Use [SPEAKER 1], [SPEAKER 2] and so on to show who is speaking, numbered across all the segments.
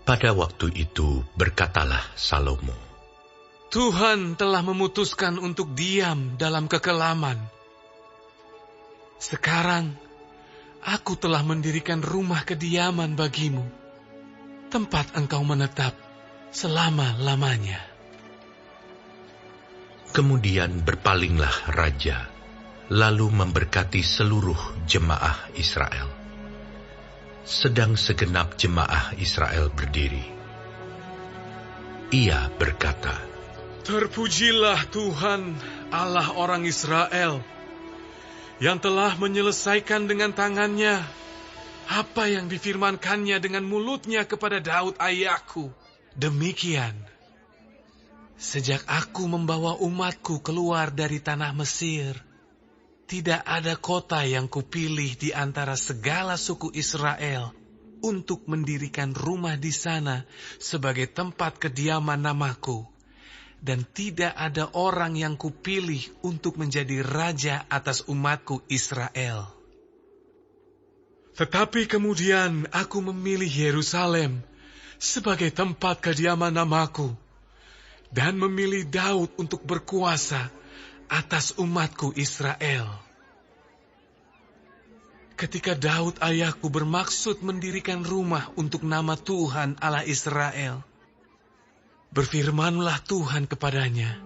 [SPEAKER 1] Pada waktu itu berkatalah Salomo,
[SPEAKER 2] Tuhan telah memutuskan untuk diam dalam kekelaman. Sekarang, aku telah mendirikan rumah kediaman bagimu, tempat engkau menetap selama-lamanya.
[SPEAKER 1] Kemudian berpalinglah raja, lalu memberkati seluruh jemaah Israel. Sedang segenap jemaah Israel berdiri, ia berkata,
[SPEAKER 2] Terpujilah Tuhan Allah orang Israel, yang telah menyelesaikan dengan tangannya apa yang difirmankannya dengan mulutnya kepada Daud ayahku. Demikian, sejak aku membawa umatku keluar dari tanah Mesir, tidak ada kota yang kupilih di antara segala suku Israel untuk mendirikan rumah di sana sebagai tempat kediaman namaku. Dan tidak ada orang yang kupilih untuk menjadi raja atas umatku Israel. Tetapi kemudian aku memilih Yerusalem sebagai tempat kediaman namaku, dan memilih Daud untuk berkuasa atas umatku Israel. Ketika Daud ayahku bermaksud mendirikan rumah untuk nama Tuhan Allah Israel, berfirmanlah Tuhan kepadanya,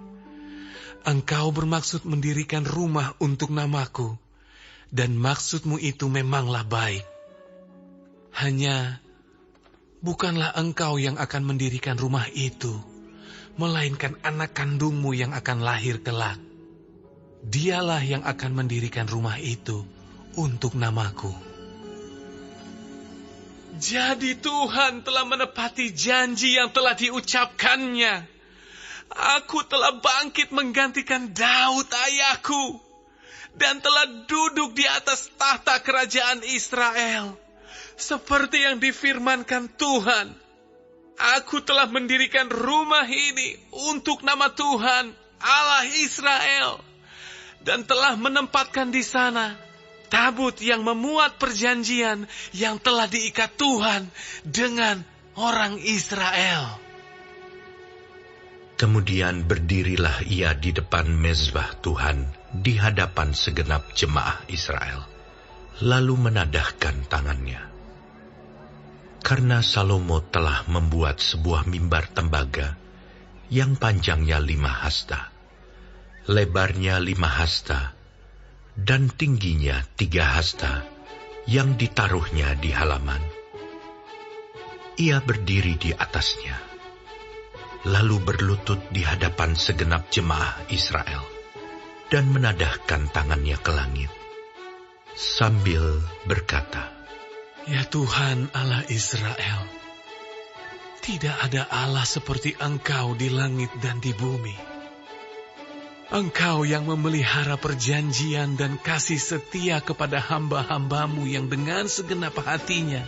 [SPEAKER 2] Engkau bermaksud mendirikan rumah untuk namaku, dan maksudmu itu memanglah baik. Hanya, bukanlah engkau yang akan mendirikan rumah itu, melainkan anak kandungmu yang akan lahir kelak. Dialah yang akan mendirikan rumah itu untuk namaku. Jadi Tuhan telah menepati janji yang telah diucapkannya. Aku telah bangkit menggantikan Daud ayahku, dan telah duduk di atas tahta kerajaan Israel, seperti yang difirmankan Tuhan. Aku telah mendirikan rumah ini untuk nama Tuhan Allah Israel, dan telah menempatkan di sana tabut yang memuat perjanjian yang telah diikat Tuhan dengan orang Israel.
[SPEAKER 1] Kemudian berdirilah ia di depan mezbah Tuhan di hadapan segenap jemaah Israel, lalu menadahkan tangannya. Karena Salomo telah membuat sebuah mimbar tembaga yang panjangnya 5 hasta, lebarnya 5 hasta, dan tingginya 3 hasta, yang ditaruhnya di halaman. Ia berdiri di atasnya, lalu berlutut di hadapan segenap jemaah Israel, dan menadahkan tangannya ke langit, sambil berkata,
[SPEAKER 2] Ya Tuhan Allah Israel, tidak ada Allah seperti Engkau di langit dan di bumi. Engkau yang memelihara perjanjian dan kasih setia kepada hamba-hambamu yang dengan segenap hatinya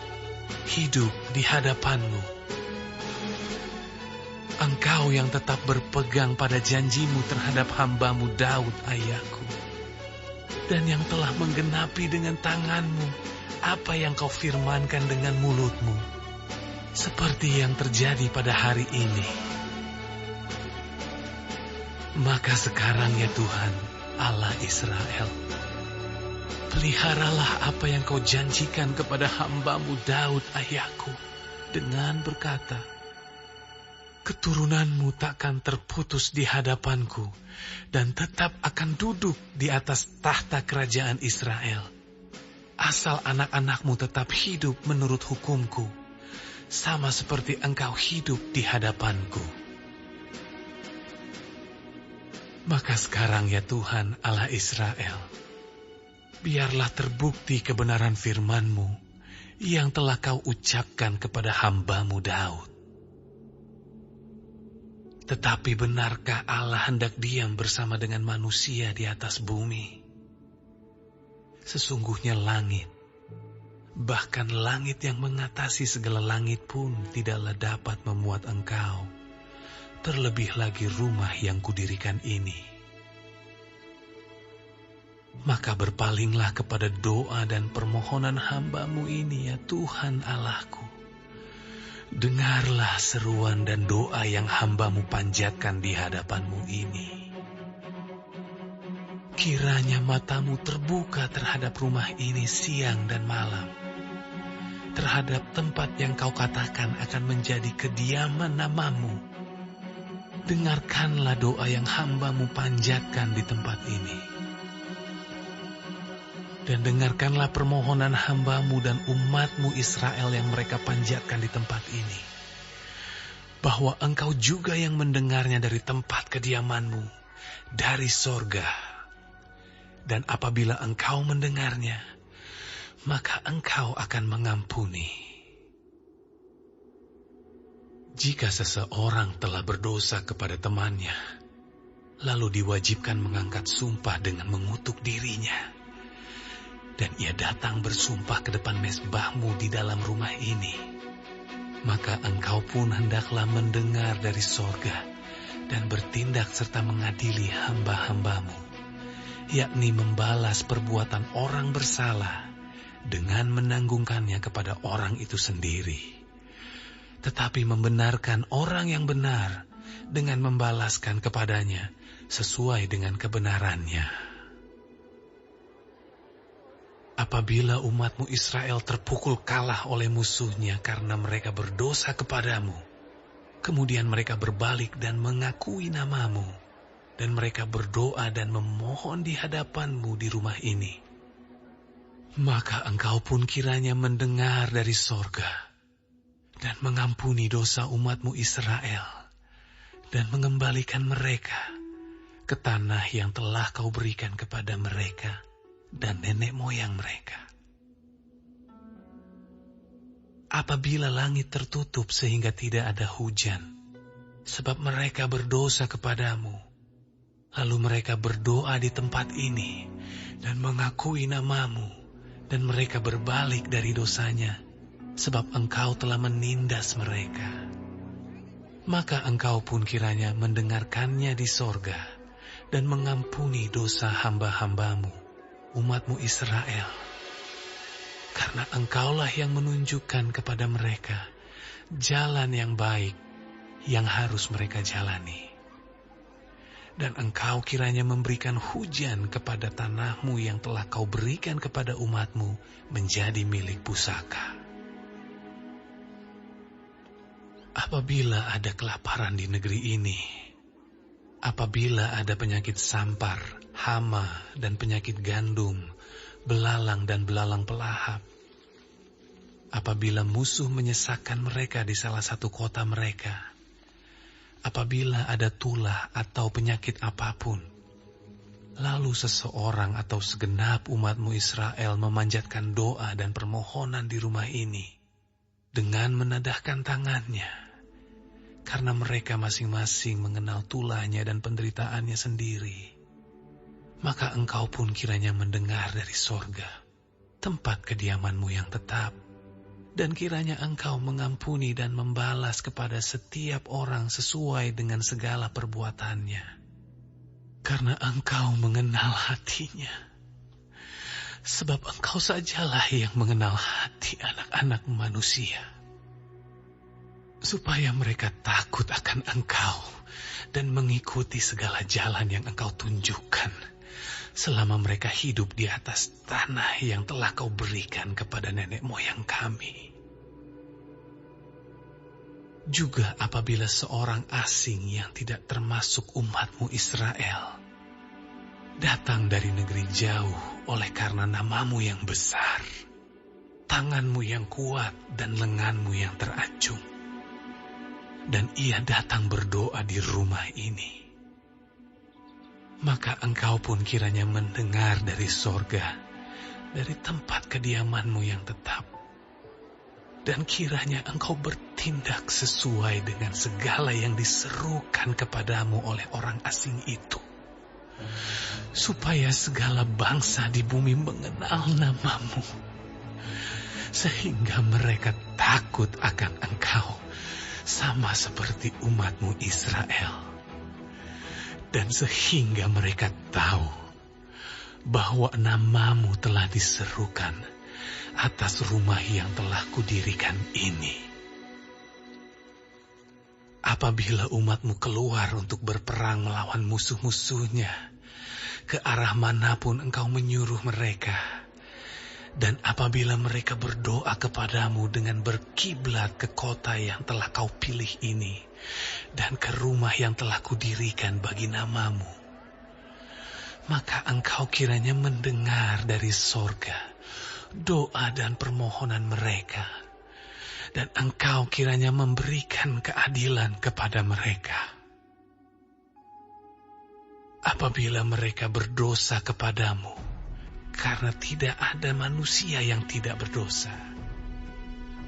[SPEAKER 2] hidup di hadapan-Mu. Engkau yang tetap berpegang pada janji-Mu terhadap hamba-Mu Daud ayahku, dan yang telah menggenapi dengan tangan-Mu apa yang Kau firmankan dengan mulut-Mu, seperti yang terjadi pada hari ini. Maka sekarang ya Tuhan Allah Israel, peliharalah apa yang Kau janjikan kepada hamba-Mu Daud ayahku, dengan berkata, keturunan-Mu takkan terputus di hadapanku, dan tetap akan duduk di atas tahta kerajaan Israel, asal anak-anak-Mu tetap hidup menurut hukum-Ku, sama seperti Engkau hidup di hadapanku. Maka sekarang ya Tuhan Allah Israel, biarlah terbukti kebenaran firman-Mu yang telah Kau ucapkan kepada hamba-Mu Daud. Tetapi benarkah Allah hendak diam bersama dengan manusia di atas bumi? Sesungguhnya langit, bahkan langit yang mengatasi segala langit pun tidaklah dapat memuat Engkau, terlebih lagi rumah yang kudirikan ini. Maka berpalinglah kepada doa dan permohonan hamba-Mu ini ya Tuhan Allahku,
[SPEAKER 3] dengarlah seruan dan doa yang hamba-Mu panjatkan di hadapan-Mu ini. Kiranya mata-Mu terbuka terhadap rumah ini siang dan malam, terhadap tempat yang Kau katakan akan menjadi kediaman nama-Mu. Dengarkanlah doa yang hamba-Mu panjatkan di tempat ini. Dan dengarkanlah permohonan hamba-Mu dan umat-Mu Israel yang mereka panjatkan di tempat ini, bahwa Engkau juga yang mendengarnya dari tempat kediaman-Mu, dari sorga. Dan apabila Engkau mendengarnya, maka Engkau akan mengampuni. Jika seseorang telah berdosa kepada temannya, lalu diwajibkan mengangkat sumpah dengan mengutuk dirinya, dan ia datang bersumpah ke depan mezbah-Mu di dalam rumah ini, maka Engkau pun hendaklah mendengar dari sorga dan bertindak serta mengadili hamba-hamba-Mu, yakni membalas perbuatan orang bersalah dengan menanggungkannya kepada orang itu sendiri, tetapi membenarkan orang yang benar dengan membalaskan kepadanya sesuai dengan kebenarannya. Apabila umat-Mu Israel terpukul kalah oleh musuhnya karena mereka berdosa kepadamu, kemudian mereka berbalik dan mengakui nama-Mu, dan mereka berdoa dan memohon di hadapan-Mu di rumah ini, maka Engkau pun kiranya mendengar dari sorga dan mengampuni dosa umat-Mu Israel, dan mengembalikan mereka ke tanah yang telah Kau berikan kepada mereka dan nenek moyang mereka. Apabila langit tertutup sehingga tidak ada hujan, sebab mereka berdosa kepadamu, lalu mereka berdoa di tempat ini dan mengakui nama-Mu, dan mereka berbalik dari dosanya, sebab Engkau telah menindas mereka, maka Engkau pun kiranya mendengarkannya di sorga dan mengampuni dosa hamba-hamba-Mu, umat-Mu Israel, karena Engkaulah yang menunjukkan kepada mereka jalan yang baik yang harus mereka jalani. Dan Engkau kiranya memberikan hujan kepada tanah-Mu yang telah Kau berikan kepada umat-Mu menjadi milik pusaka. Apabila ada kelaparan di negeri ini, apabila ada penyakit sampar, hama, dan penyakit gandum, belalang dan belalang pelahap, apabila musuh menyesakkan mereka di salah satu kota mereka, apabila ada tulah atau penyakit apapun, lalu seseorang atau segenap umat-Mu Israel memanjatkan doa dan permohonan di rumah ini dengan menadahkan tangannya, karena mereka masing-masing mengenal tulahnya dan penderitaannya sendiri, maka Engkau pun kiranya mendengar dari sorga, tempat kediaman-Mu yang tetap, dan kiranya Engkau mengampuni dan membalas kepada setiap orang sesuai dengan segala perbuatannya, karena Engkau mengenal hatinya, sebab Engkau sajalah yang mengenal hati anak-anak manusia, supaya mereka takut akan Engkau dan mengikuti segala jalan yang Engkau tunjukkan selama mereka hidup di atas tanah yang telah Kau berikan kepada nenek moyang kami. Juga apabila seorang asing yang tidak termasuk umat-Mu Israel datang dari negeri jauh oleh karena nama-Mu yang besar, tangan-Mu yang kuat dan lengan-Mu yang teracung, dan ia datang berdoa di rumah ini, maka Engkau pun kiranya mendengar dari sorga, dari tempat kediaman-Mu yang tetap, dan kiranya Engkau bertindak sesuai dengan segala yang diserukan kepadamu oleh orang asing itu, supaya segala bangsa di bumi mengenal nama-Mu, sehingga mereka takut akan Engkau, sama seperti umat-Mu Israel, dan sehingga mereka tahu bahwa nama-Mu telah diserukan atas rumah yang telah kudirikan ini. apabila umat-Mu keluar untuk berperang melawan musuh-musuhnya, ke arah manapun Engkau menyuruh mereka, dan apabila mereka berdoa kepadamu dengan berkiblat ke kota yang telah Kau pilih ini, dan ke rumah yang telah Kudirikan bagi nama-Mu, maka Engkau kiranya mendengar dari sorga doa dan permohonan mereka, dan Engkau kiranya memberikan keadilan kepada mereka. Apabila mereka berdosa kepadamu, karena tidak ada manusia yang tidak berdosa,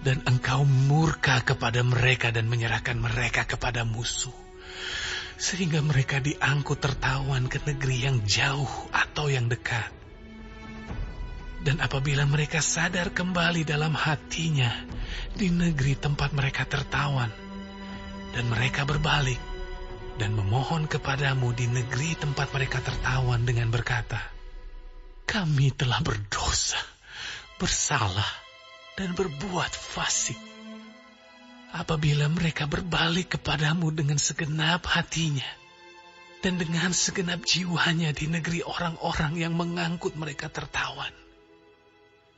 [SPEAKER 3] dan Engkau murka kepada mereka dan menyerahkan mereka kepada musuh, sehingga mereka diangkut tertawan ke negeri yang jauh atau yang dekat. Dan apabila mereka sadar kembali dalam hatinya di negeri tempat mereka tertawan, dan mereka berbalik dan memohon kepadamu di negeri tempat mereka tertawan dengan berkata, kami telah berdosa, bersalah, dan berbuat fasik. Apabila mereka berbalik kepadamu dengan segenap hatinya, dan dengan segenap jiwanya di negeri orang-orang yang mengangkut mereka tertawan,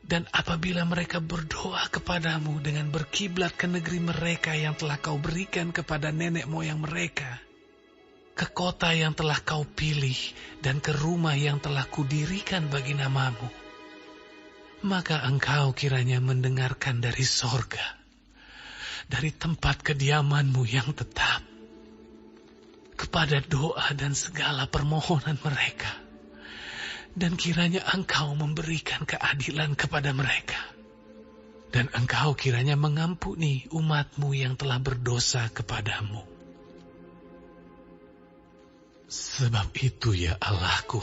[SPEAKER 3] dan apabila mereka berdoa kepadamu dengan berkiblat ke negeri mereka yang telah Kau berikan kepada nenek moyang mereka, ke kota yang telah Kau pilih, dan ke rumah yang telah Kudirikan bagi nama-Mu, maka Engkau kiranya mendengarkan dari sorga, dari tempat kediaman-Mu yang tetap, kepada doa dan segala permohonan mereka, dan kiranya Engkau memberikan keadilan kepada mereka, dan Engkau kiranya mengampuni umat-Mu yang telah berdosa kepadamu. Sebab itu ya Allahku,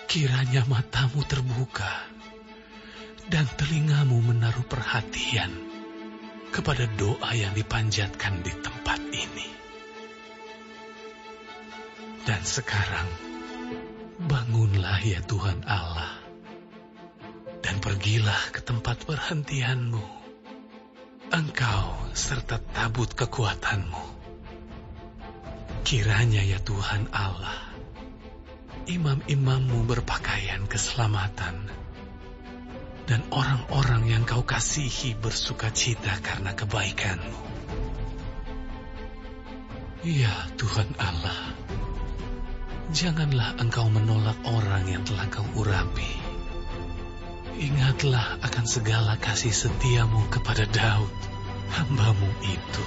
[SPEAKER 3] kiranya mata-Mu terbuka dan telinga-Mu menaruh perhatian kepada doa yang dipanjatkan di tempat ini. Dan sekarang, bangunlah ya Tuhan Allah, dan pergilah ke tempat perhentian-Mu, Engkau serta tabut kekuatan-Mu. Kiranya ya Tuhan Allah, imam-imam-Mu berpakaian keselamatan, dan orang-orang yang Kau kasihi bersukacita karena kebaikan-Mu. Ya Tuhan Allah, janganlah Engkau menolak orang yang telah Kau urapi. Ingatlah akan segala kasih setia-Mu kepada Daud, hamba-Mu itu.